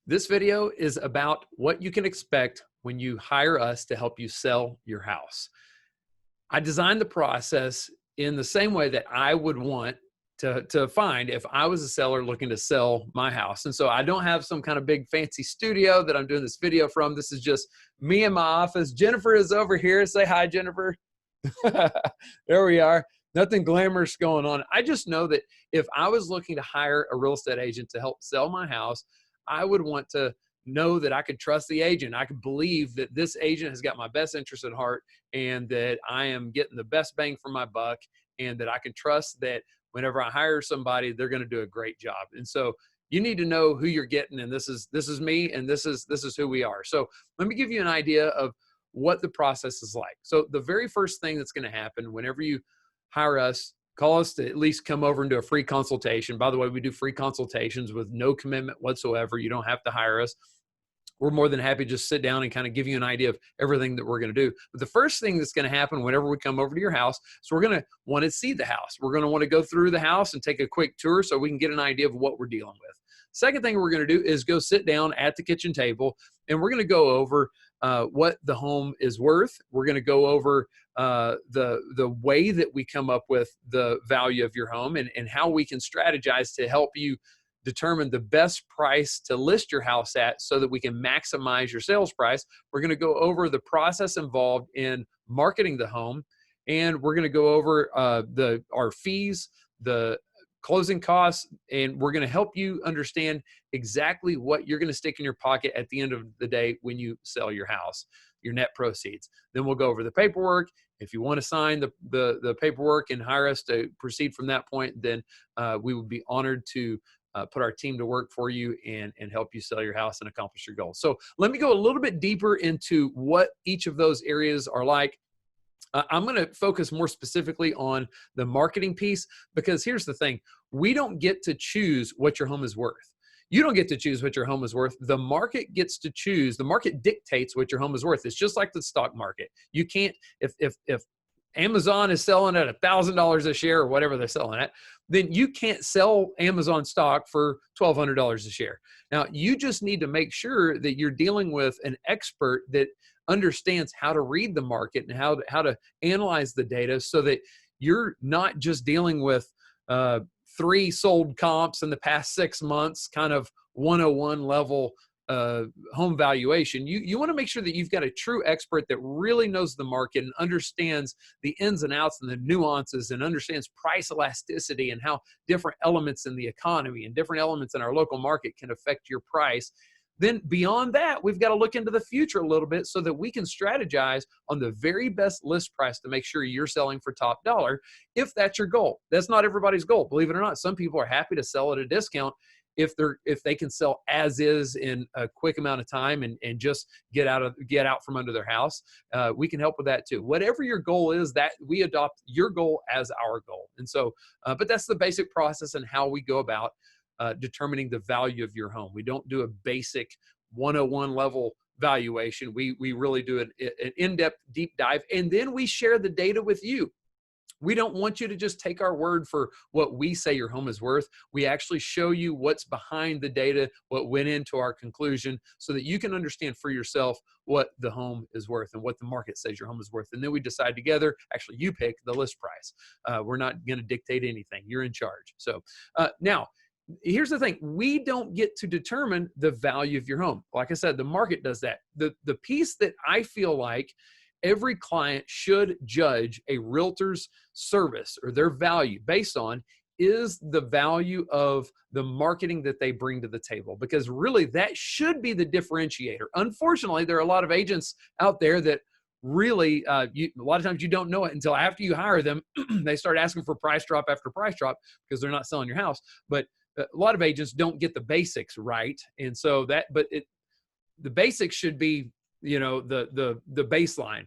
This video is about what you can expect when you hire us to help you sell your house. I designed the process in the same way that I would want to find if I was a seller looking to sell my house. And so I don't have some kind of big fancy studio that I'm doing this video from. This is just me in my office. Jennifer is over here. Say hi, Jennifer. There we are. Nothing glamorous going on. I just know that if I was looking to hire a real estate agent to help sell my house, I would want to know that I could trust the agent. I could believe that this agent has got my best interest at heart and that I am getting the best bang for my buck, and that I can trust that whenever I hire somebody, they're going to do a great job. And so you need to know who you're getting, and this is me, and this is who we are. So let me give you an idea of what the process is like. So the very first thing that's going to happen whenever you hire us, call us to at least come over and do a free consultation. By the way, we do free consultations with no commitment whatsoever. You don't have to hire us. We're more than happy to just sit down and kind of give you an idea of everything that we're going to do. But the first thing that's going to happen whenever we come over to your house, so we're going to want to see the house. We're going to want to go through the house and take a quick tour so we can get an idea of what we're dealing with. Second thing we're going to do is go sit down at the kitchen table, and we're going to go over what the home is worth. We're going to go over the way that we come up with the value of your home, and how we can strategize to help you determine the best price to list your house at so that we can maximize your sales price. We're going to go over the process involved in marketing the home, and we're going to go over our fees, the closing costs, and we're going to help you understand exactly what you're going to stick in your pocket at the end of the day when you sell your house, your net proceeds. Then we'll go over the paperwork. If you want to sign the paperwork and hire us to proceed from that point, then we would be honored to put our team to work for you and help you sell your house and accomplish your goals. So let me go a little bit deeper into what each of those areas are like. I'm going to focus more specifically on the marketing piece, because here's the thing. We don't get to choose what your home is worth. You don't get to choose what your home is worth. The market gets to choose. The market dictates what your home is worth. It's just like the stock market. You can't, if Amazon is selling at $1,000 a share or whatever they're selling at, then you can't sell Amazon stock for $1,200 a share. Now, you just need to make sure that you're dealing with an expert that understands how to read the market and how to analyze the data, so that you're not just dealing with 3 sold comps in the past 6 months, kind of 101 level home valuation. You want to make sure that you've got a true expert that really knows the market and understands the ins and outs and the nuances, and understands price elasticity and how different elements in the economy and different elements in our local market can affect your price. Then beyond that, we've got to look into the future a little bit so that we can strategize on the very best list price to make sure you're selling for top dollar, if that's your goal. That's not everybody's goal. Believe it or not, some people are happy to sell at a discount if they can sell as is in a quick amount of time and just get out from under their house. We can help with that too. Whatever your goal is, that we adopt your goal as our goal. And so, but that's the basic process and how we go about determining the value of your home. We don't do a basic 101 level valuation. We really do an in-depth deep dive, and then we share the data with you. We don't want you to just take our word for what we say your home is worth. We actually show you what's behind the data, what went into our conclusion, so that you can understand for yourself what the home is worth and what the market says your home is worth. And then we decide together, actually you pick the list price. We're not going to dictate anything. You're in charge. So now, here's the thing. We don't get to determine the value of your home. Like I said, the market does that. The piece that I feel like every client should judge a realtor's service or their value based on is the value of the marketing that they bring to the table, because really that should be the differentiator. Unfortunately, there are a lot of agents out there that really, a lot of times you don't know it until after you hire them. They start asking for price drop after price drop because they're not selling your house. But a lot of agents don't get the basics right. And so the basics should be, the baseline.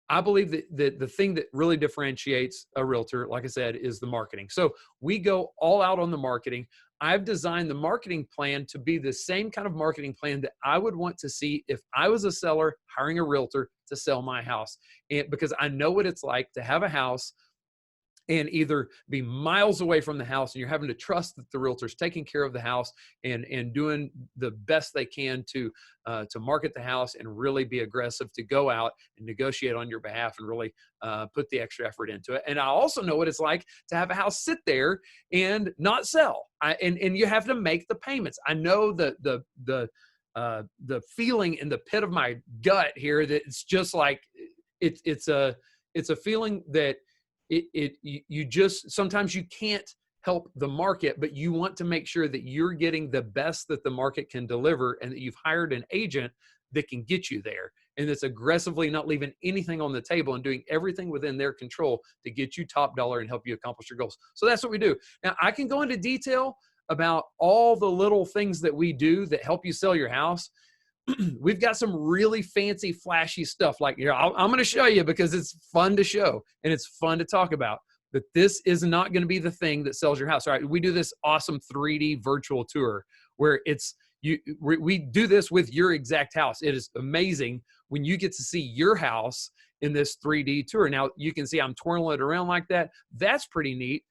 I believe that the thing that really differentiates a realtor, like I said, is the marketing. So we go all out on the marketing. I've designed the marketing plan to be the same kind of marketing plan that I would want to see if I was a seller hiring a realtor to sell my house. And because I know what it's like to have a house and either be miles away from the house and you're having to trust that the realtor's taking care of the house and doing the best they can to market the house and really be aggressive to go out and negotiate on your behalf and really put the extra effort into it. And I also know what it's like to have a house sit there and not sell. And you have to make the payments. I know the feeling in the pit of my gut here that it's just like it's a feeling that you just sometimes you can't help the market, but you want to make sure that you're getting the best that the market can deliver and that you've hired an agent that can get you there and that's aggressively not leaving anything on the table and doing everything within their control to get you top dollar and help you accomplish your goals. So that's what we do. Now, I can go into detail about all the little things that we do that help you sell your house. We've got some really fancy, flashy stuff. Like, I'm going to show you because it's fun to show and it's fun to talk about. But this is not going to be the thing that sells your house. All right, we do this awesome 3D virtual tour where we do this with your exact house. It is amazing when you get to see your house in this 3D tour. Now you can see I'm twirling it around like that. That's pretty neat.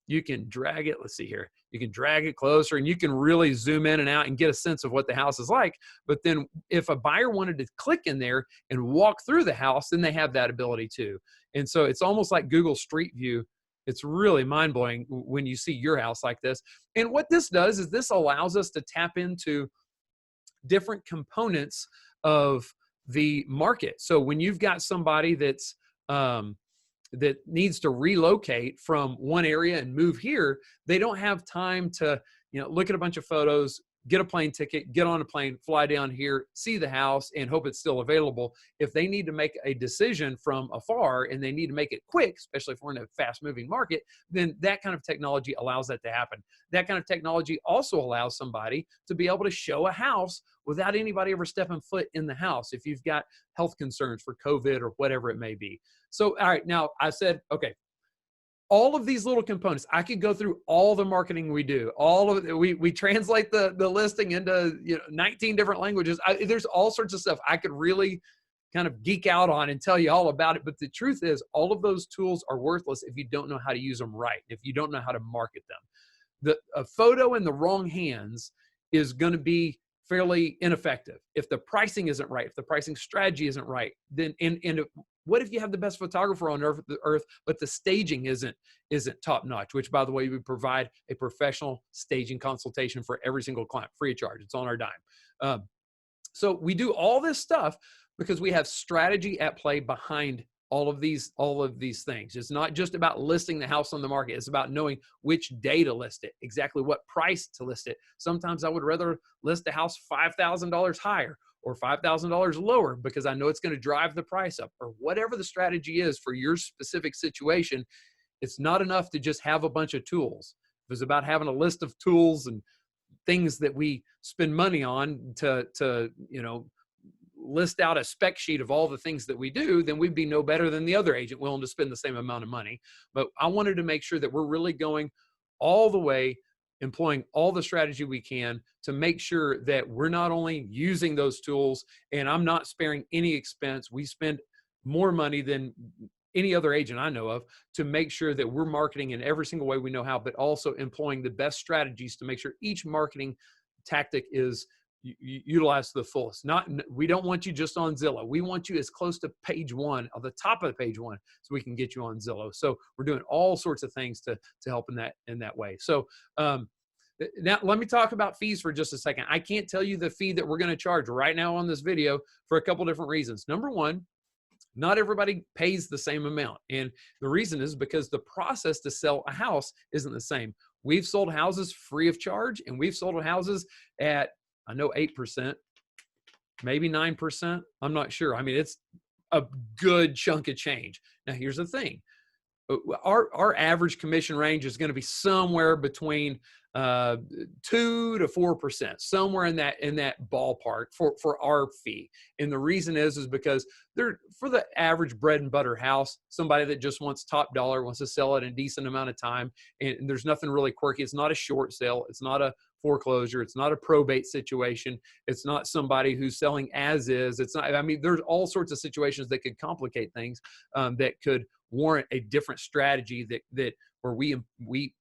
You can drag it. Let's see here. You can drag it closer and you can really zoom in and out and get a sense of what the house is like. But then if a buyer wanted to click in there and walk through the house, then they have that ability too. And so it's almost like Google Street View. It's really mind-blowing when you see your house like this. And what this does is this allows us to tap into different components of the market. So when you've got somebody that's that needs to relocate from one area and move here, they don't have time to, look at a bunch of photos, get a plane ticket, get on a plane, fly down here, see the house, and hope it's still available. If they need to make a decision from afar and they need to make it quick, especially if we're in a fast-moving market, then that kind of technology allows that to happen. That kind of technology also allows somebody to be able to show a house without anybody ever stepping foot in the house if you've got health concerns for COVID or whatever it may be. So, all right, now I said, okay, all of these little components, I could go through all the marketing we do. All of it, we translate the listing into 19 different languages. There's all sorts of stuff I could really kind of geek out on and tell you all about it. But the truth is, all of those tools are worthless if you don't know how to use them right, if you don't know how to market them. A photo in the wrong hands is going to be fairly ineffective. If the pricing isn't right, if the pricing strategy isn't right, then what if you have the best photographer on earth, but the staging isn't top notch? Which, by the way, we provide a professional staging consultation for every single client, free of charge. It's on our dime. So we do all this stuff because we have strategy at play behind all of these things. It's not just about listing the house on the market. It's about knowing which day to list it, exactly what price to list it. Sometimes I would rather list the house $5,000 higher or $5,000 lower because I know it's going to drive the price up, or whatever the strategy is for your specific situation. It's not enough to just have a bunch of tools. It's about having a list of tools and things that we spend money on to list out a spec sheet of all the things that we do, then we'd be no better than the other agent willing to spend the same amount of money. But I wanted to make sure that we're really going all the way, employing all the strategy we can to make sure that we're not only using those tools, and I'm not sparing any expense. We spend more money than any other agent I know of to make sure that we're marketing in every single way we know how, but also employing the best strategies to make sure each marketing tactic is utilized to the fullest. We don't want you just on Zillow. We want you as close to page one, or the top of page one, so we can get you on Zillow. So we're doing all sorts of things to help in that way. So now let me talk about fees for just a second. I can't tell you the fee that we're going to charge right now on this video for a couple different reasons. Number one, not everybody pays the same amount. And the reason is because the process to sell a house isn't the same. We've sold houses free of charge, and we've sold houses at, I know, 8%, maybe 9%. I'm not sure. I mean, it's a good chunk of change. Now, here's the thing. Our average commission range is going to be somewhere between 2 to 4%, somewhere in that ballpark for our fee. And the reason is because for the average bread and butter house, somebody that just wants top dollar, wants to sell it in a decent amount of time, and there's nothing really quirky. It's not a short sale. It's not a foreclosure. It's not a probate situation. It's not somebody who's selling as is. It's not, I mean, there's all sorts of situations that could complicate things that could warrant a different strategy that where we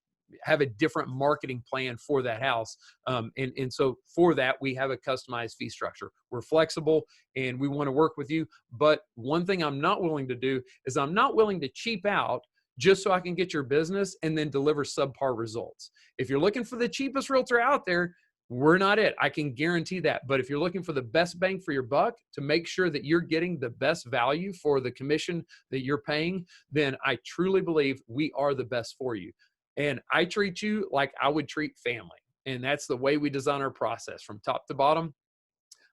have a different marketing plan for that house. And so for that, we have a customized fee structure. We're flexible and we want to work with you. But one thing I'm not willing to do is I'm not willing to cheap out just so I can get your business and then deliver subpar results. If you're looking for the cheapest realtor out there, we're not it. I can guarantee that. But if you're looking for the best bang for your buck to make sure that you're getting the best value for the commission that you're paying, then I truly believe we are the best for you. And I treat you like I would treat family. And that's the way we design our process from top to bottom.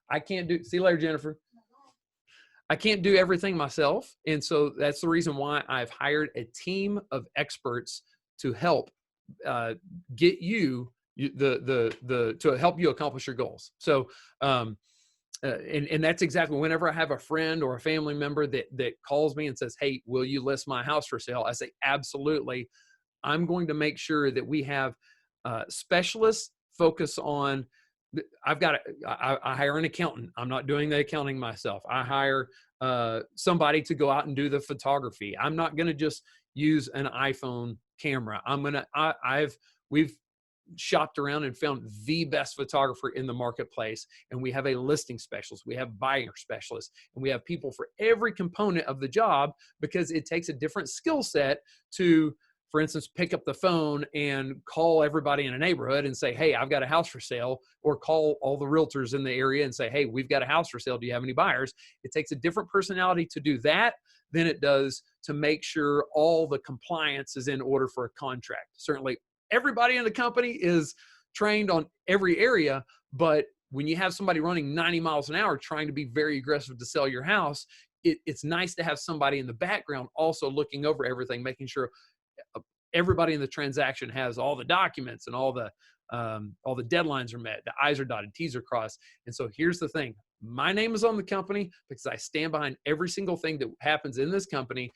I can't do, see you later, Jennifer. I can't do everything myself. And so that's the reason why I've hired a team of experts to help get you to help you accomplish your goals. So, and that's exactly whenever I have a friend or a family member that calls me and says, "Hey, will you list my house for sale?" I say, "Absolutely." I'm going to make sure that we have specialists focus on. I hire an accountant. I'm not doing the accounting myself. I hire somebody to go out and do the photography. I'm not going to just use an iPhone camera. We've shopped around and found the best photographer in the marketplace. And we have a listing specialist. We have buyer specialists, and we have people for every component of the job, because it takes a different skill set to, for instance, pick up the phone and call everybody in a neighborhood and say, "Hey, I've got a house for sale," or call all the realtors in the area and say, "Hey, we've got a house for sale. Do you have any buyers?" It takes a different personality to do that than it does to make sure all the compliance is in order for a contract. Certainly, everybody in the company is trained on every area, but when you have somebody running 90 miles an hour trying to be very aggressive to sell your house, it's nice to have somebody in the background also looking over everything, making sure everybody in the transaction has all the documents and all the deadlines are met, the I's are dotted, T's are crossed. And so here's the thing. My name is on the company because I stand behind every single thing that happens in this company.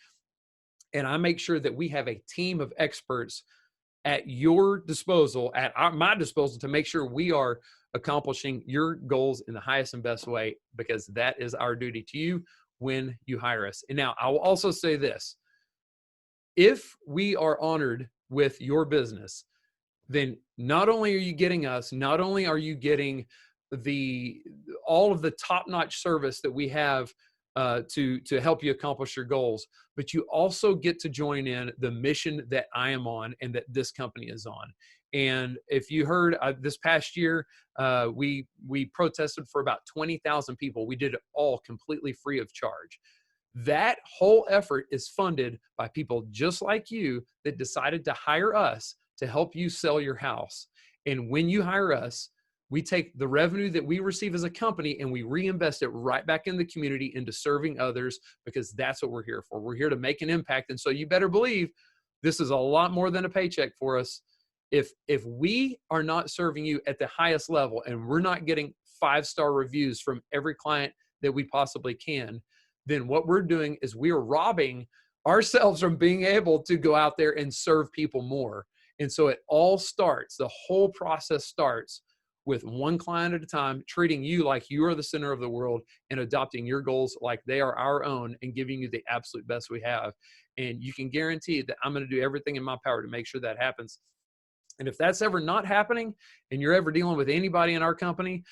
And I make sure that we have a team of experts at your disposal, my disposal, to make sure we are accomplishing your goals in the highest and best way, because that is our duty to you when you hire us. And now I will also say this. If we are honored with your business, then not only are you getting us, not only are you getting all of the top-notch service that we have to help you accomplish your goals, but you also get to join in the mission that I am on and that this company is on. And if you heard this past year, we protested for about 20,000 people. We did it all completely free of charge. That whole effort is funded by people just like you that decided to hire us to help you sell your house. And when you hire us, we take the revenue that we receive as a company and we reinvest it right back in the community into serving others, because that's what we're here for. We're here to make an impact. And so you better believe this is a lot more than a paycheck for us. If we are not serving you at the highest level and we're not getting 5-star reviews from every client that we possibly can, then what we're doing is we are robbing ourselves from being able to go out there and serve people more. And so it all starts, the whole process starts with one client at a time, treating you like you are the center of the world and adopting your goals like they are our own and giving you the absolute best we have. And you can guarantee that I'm going to do everything in my power to make sure that happens. And if that's ever not happening and you're ever dealing with anybody in our company,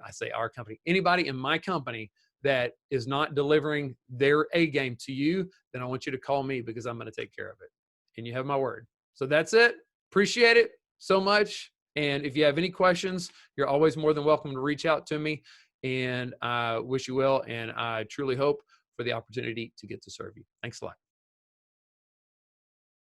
I say our company, anybody in my company that is not delivering their A game to you, then I want you to call me, because I'm going to take care of it. And you have my word. So that's it. Appreciate it so much. And if you have any questions, you're always more than welcome to reach out to me. And I wish you well. And I truly hope for the opportunity to get to serve you. Thanks a lot.